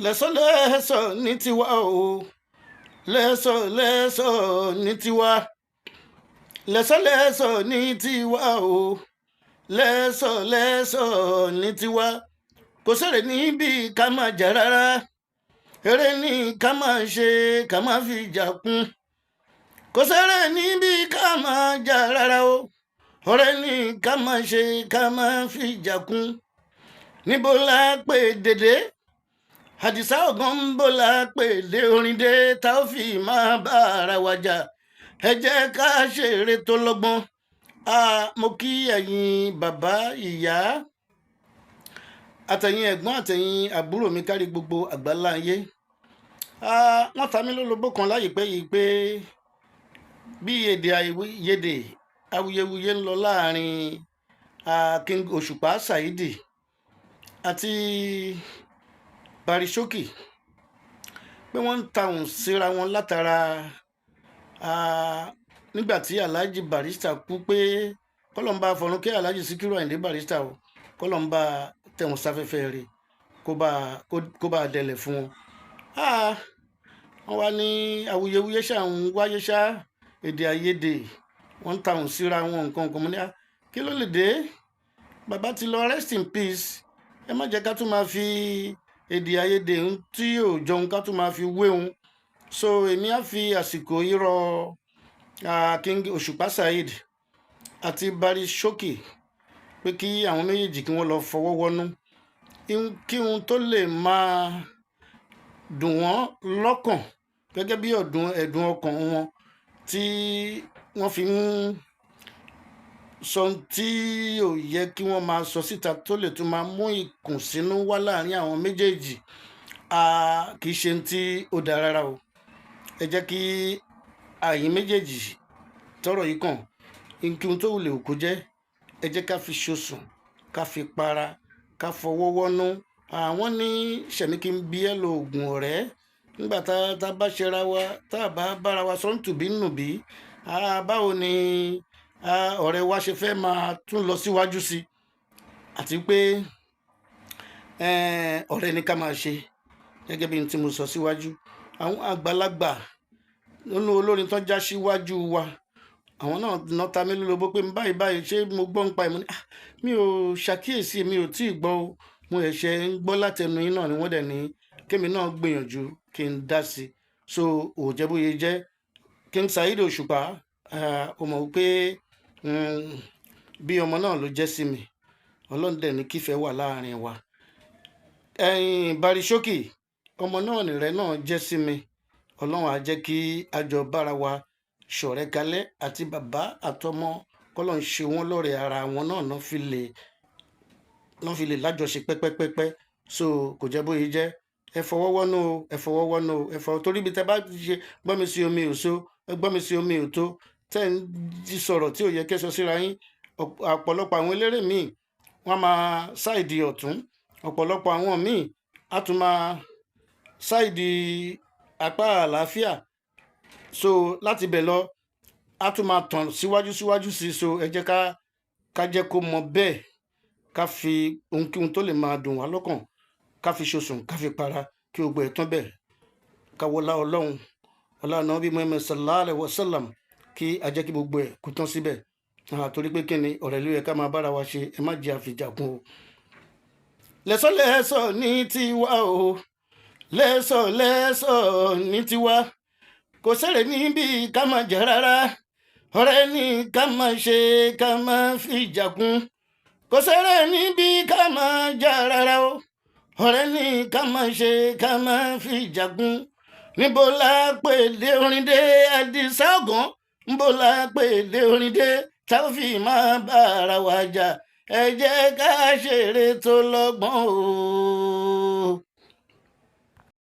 lẹ́sọ̀lẹ́sọ̀ ní tiwa o lẹ́sọ̀lẹ́sọ̀ ní tiwa lẹ́sọ̀lẹ́sọ̀ ní tiwa o lẹ́sọ̀lẹ́sọ̀ ní tiwa kò sẹ́rẹ̀ níbi ká máa jà rárá eré ní ká máa ṣe ká máa fi jà kún kò sẹ́rẹ̀ níbi ká máa jà rárá o ọ̀rẹ́ ní ká máa ṣe ká máa fi jà kún níbo la pè dédé àdìsá ọ̀gán ń bò la pè dé orin dé tá ó fi máa bá ara wa jà ẹ jẹ́ ká ṣeré tó lọ́gbọ́n mo kí ẹ̀yin bàbá ìyá àtẹ̀yin ẹ̀gbọ́n àtẹ̀yin àbúrò mi kárí gbogbo àgbáńlá ayé wọ́n ta mí lólobó kan láyìípẹ́ yìí pé bí èdè àìyedè awuyewuye ń lọ láàrin King Òṣùpá Saheed àti Barishoki pé wọ́n ń tahùn síra wọn látara nígbà tí Alhaji Barrister kú pé kọ́lọ́mbà fọ̀run kí Alhaji Sikiru Ayinde Barrister o kọ́lọ́mbà tẹ̀wọ̀n sáfẹ́fẹ́ rẹ̀ kó bá dẹlẹ̀ fún wọn. wọ́n wá ní awuyewuye ṣáà ń wáyé ṣá èdè àìyedè wọ́n ń tahùn síra wọn nǹkan mọ́ ní kí ló lè dé bàbá ti lọ rest in peace ẹ má jẹ́ ká tún máa fi èdè àìyedè tí yóò jọun ká tún máa fi wéhun so èmi á fi àsìkò yìí rọ King Òṣùpá Saheed àti Barishoki pé kí àwọn méjèèjì kí wọ́n lọ fọwọ́ wọnú kí ohun tó lè máa dùn wọ́n lọ́kàn gẹ́gẹ́ bí ẹ̀dùn ọkàn wọn tí wọ́n fi ń sọ tí ò yẹ kí wọ́n máa sọ síta tó lè tún máa mú ìkùnsínú wá láàrin àwọn méjèèjì kì í ṣe tí ó dáa rárá o ẹ jẹ́ kí àyín méjèèjì tọ́rọ̀ yìí kàn kí ohun tó wùlẹ̀ òkú jẹ́ ẹ jẹ́ ká fi ṣosùn ká fi para ká fọwọ́ wọ́nú àwọn ní ṣẹ̀mí kí n bí ẹ lo oògùn ọ̀rẹ́ nígbà tá a bá ṣera wa tá a bá bára wa sọ nítùbí nùbí báwo ni ọ̀rẹ́ wa ṣe fẹ́ máa tún lọ síwájú sí àti pé ọ̀rẹ́ ní ká máa ṣe gẹ́gẹ́ bí n tí mo sọ síwájú àwọn àgbàlagbà nínú olórin tó já síwájú wa àwọn náà nọta mi lólobó pé báyìí ṣé mo gbọ́ ń pa ìmọ̀ mi ò ṣàkíyèsí mi ò tí ì gbọ́ mo ẹ̀ṣẹ̀ ń gbọ́ látẹnu yín náà ni wọ́n dẹ̀ ní kémi náà gbìyànjú kí n dá sí i so òòjẹ́ bóyá jẹ́ King Saheed Òṣùpá ó mọ̀ pé bí ọmọ náà ló jẹ́ sí mi ọlọ́run dẹ̀ ní kífẹ́ wà láàrin wa Barishoki ọmọ náà nìrẹ́ náà jẹ́ sí mi ọlọ́run á jẹ́ kí a jọ bára wa ṣọ̀rẹ́ kalẹ̀ àti bàbá àtọmọ kọ́lọ́run ṣe wọ́n lọ́rẹ̀ ara wọn náà fi lè lájọṣe pẹ́pẹ́pẹ́pẹ́ so kò jẹ́ bóyá jẹ́ ẹ fọwọ́ wọ́nú torí bí tẹ bá ṣe gbọ́ mi sí omi òso gbọ́ mi sí omi òtó tẹ́ ń sọ̀rọ̀ tí ò yẹ kẹ́sọ síra yín ọ̀pọ̀lọpọ̀ àwọn eléré míì wọ́n máa ṣáìdì ọ̀tún ọ̀pọ̀lọpọ̀ àwọn míì á tún máa ṣáìdì apá àlàáfíà so láti bẹ̀ lọ á tún máa tàn síwájú sí so ẹ jẹ́ ká jẹ́ kó mọ bẹ́ẹ̀ ká fi ohunkóhun tó lè máa dùn wá lọ́kàn ká fi ṣosùn ká fi para kí gbogbo ẹ̀ tán bẹ́ẹ̀ ká wọlá ọlọ́run ọlá Ànábì Muhammad sallallahu alaihi wasallam kí a jẹ́ kí gbogbo ẹ̀ kú tán síbẹ̀ torí pé kíni ọ̀rẹ́ ló yẹ ká máa bára wa ṣe ẹ má jẹ́ àfijàkun o. lẹ́sọ̀lẹ́sọ̀ ní tiwa o lẹ́sọ̀lẹ́sọ̀ ní tiwa kò sẹ́rẹ̀ níbi ká máa jà rárá ọ̀rẹ́ ní ká máa ṣe ká máa fi jà kún kò sẹ́rẹ̀ níbi ká máa jà rárá o ọ̀rẹ́ ní ká máa ṣe ká máa fi jà kún níbo la pè dé orin dé àdìsá ọ̀gán níbo la pè dé orin dé tá ó fi máa bá ara wa jà ẹ jẹ́ ká ṣeré tó lọ́gbọ́n o.